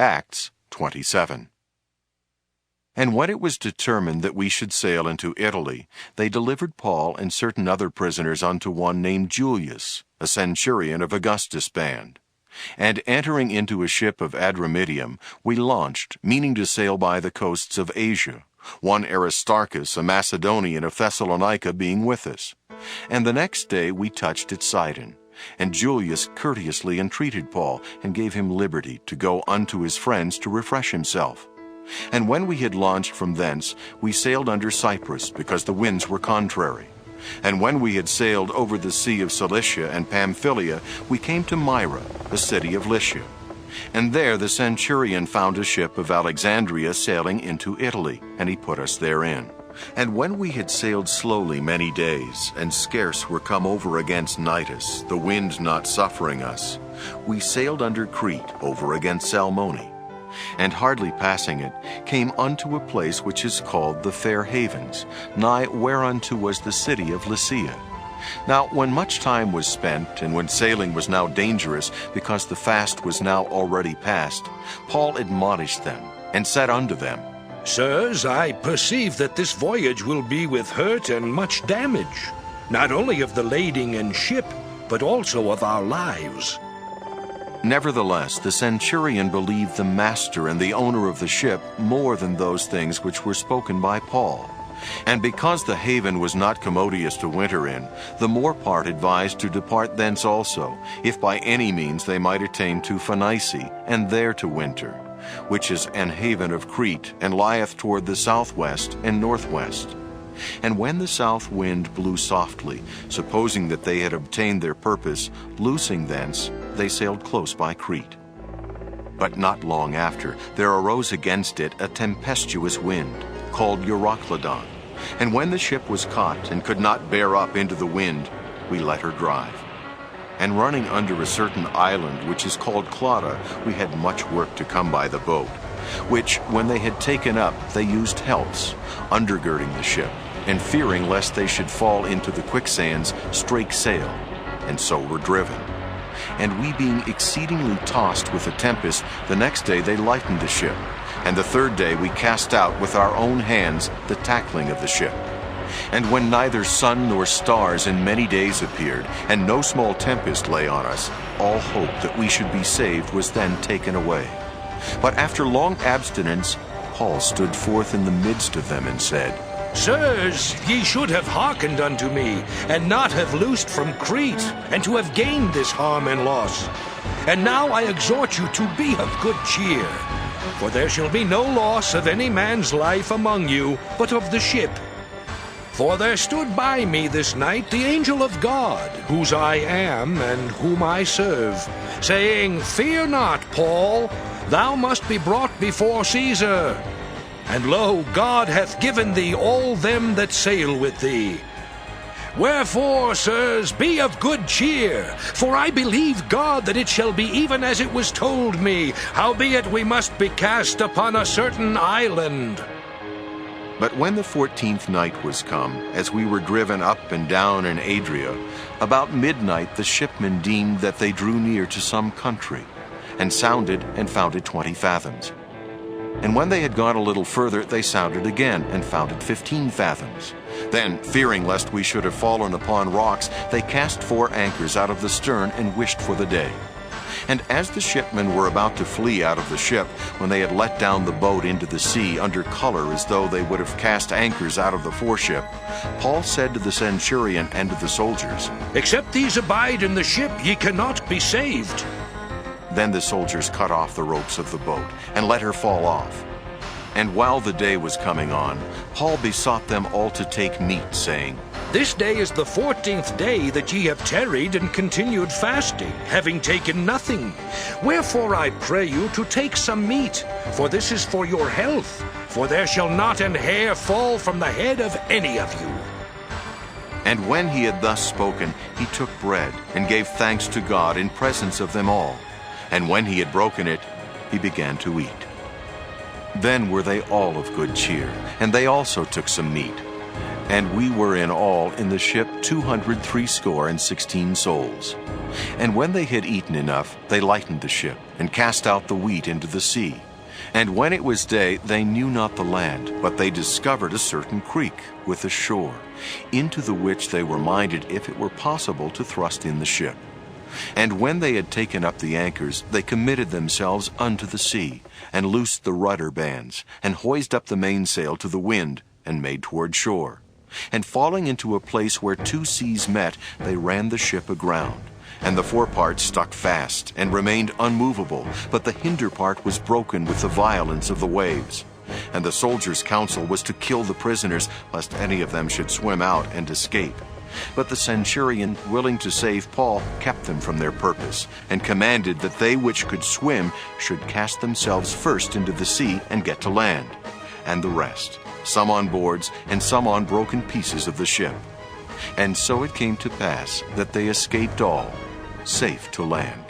Acts 27. And when it was determined that we should sail into Italy, they delivered Paul and certain other prisoners unto one named Julius, a centurion of Augustus' band. And entering into a ship of Adramyttium, we launched, meaning to sail by the coasts of Asia, one Aristarchus, a Macedonian of Thessalonica, being with us. And the next day we touched at Sidon. And Julius courteously entreated Paul, and gave him liberty to go unto his friends to refresh himself. And when we had launched from thence, we sailed under Cyprus, because the winds were contrary. And when we had sailed over the sea of Cilicia and Pamphylia, we came to Myra, a city of Lycia. And there the centurion found a ship of Alexandria sailing into Italy, and he put us therein. And when we had sailed slowly many days, and scarce were come over against Cnidus, the wind not suffering us, we sailed under Crete over against Salmone, and hardly passing it, came unto a place which is called the Fair Havens, nigh whereunto was the city of Lycia. Now when much time was spent, and when sailing was now dangerous, because the fast was now already past, Paul admonished them, and said unto them, Sirs, I perceive that this voyage will be with hurt and much damage, not only of the lading and ship, but also of our lives. Nevertheless, the centurion believed the master and the owner of the ship more than those things which were spoken by Paul. And because the haven was not commodious to winter in, the more part advised to depart thence also, if by any means they might attain to Phoenice, and there to winter, which is an haven of Crete, and lieth toward the southwest and northwest. And when the south wind blew softly, supposing that they had obtained their purpose, loosing thence, they sailed close by Crete. But not long after, there arose against it a tempestuous wind, called Euroclydon. And when the ship was caught, and could not bear up into the wind, we let her drive. And running under a certain island, which is called Clauda, we had much work to come by the boat, which, when they had taken up, they used helps, undergirding the ship, and fearing lest they should fall into the quicksands, strake sail, and so were driven. And we being exceedingly tossed with a tempest, the next day they lightened the ship, and the third day we cast out with our own hands the tackling of the ship. And when neither sun nor stars in many days appeared, and no small tempest lay on us, all hope that we should be saved was then taken away. But after long abstinence, Paul stood forth in the midst of them and said, Sirs, ye should have hearkened unto me, and not have loosed from Crete, and to have gained this harm and loss. And now I exhort you to be of good cheer, for there shall be no loss of any man's life among you, but of the ship. For there stood by me this night the angel of God, whose I am, and whom I serve, saying, Fear not, Paul, thou must be brought before Caesar. And lo, God hath given thee all them that sail with thee. Wherefore, sirs, be of good cheer, for I believe God that it shall be even as it was told me, howbeit we must be cast upon a certain island. But when the 14th night was come, as we were driven up and down in Adria, about midnight the shipmen deemed that they drew near to some country, and sounded, and found it 20 fathoms. And when they had gone a little further, they sounded again, and found it 15 fathoms. Then, fearing lest we should have fallen upon rocks, they cast 4 anchors out of the stern, and wished for the day. And as the shipmen were about to flee out of the ship, when they had let down the boat into the sea under color as though they would have cast anchors out of the foreship, Paul said to the centurion and to the soldiers, Except these abide in the ship, ye cannot be saved. Then the soldiers cut off the ropes of the boat, and let her fall off. And while the day was coming on, Paul besought them all to take meat, saying, This day is the 14th day that ye have tarried and continued fasting, having taken nothing. Wherefore I pray you to take some meat, for this is for your health, for there shall not an hair fall from the head of any of you. And when he had thus spoken, he took bread, and gave thanks to God in presence of them all. And when he had broken it, he began to eat. Then were they all of good cheer, and they also took some meat. And we were in all in the ship 260 souls. And when they had eaten enough, they lightened the ship, and cast out the wheat into the sea. And when it was day, they knew not the land, but they discovered a certain creek with a shore, into the which they were minded, if it were possible, to thrust in the ship. And when they had taken up the anchors, they committed themselves unto the sea, and loosed the rudder bands, and hoised up the mainsail to the wind, and made toward shore. And falling into a place where two seas met, they ran the ship aground. And the forepart stuck fast, and remained unmovable, but the hinder part was broken with the violence of the waves. And the soldiers' counsel was to kill the prisoners, lest any of them should swim out and escape. But the centurion, willing to save Paul, kept them from their purpose, and commanded that they which could swim should cast themselves first into the sea and get to land, and the rest, some on boards and some on broken pieces of the ship. And so it came to pass that they escaped all, safe to land.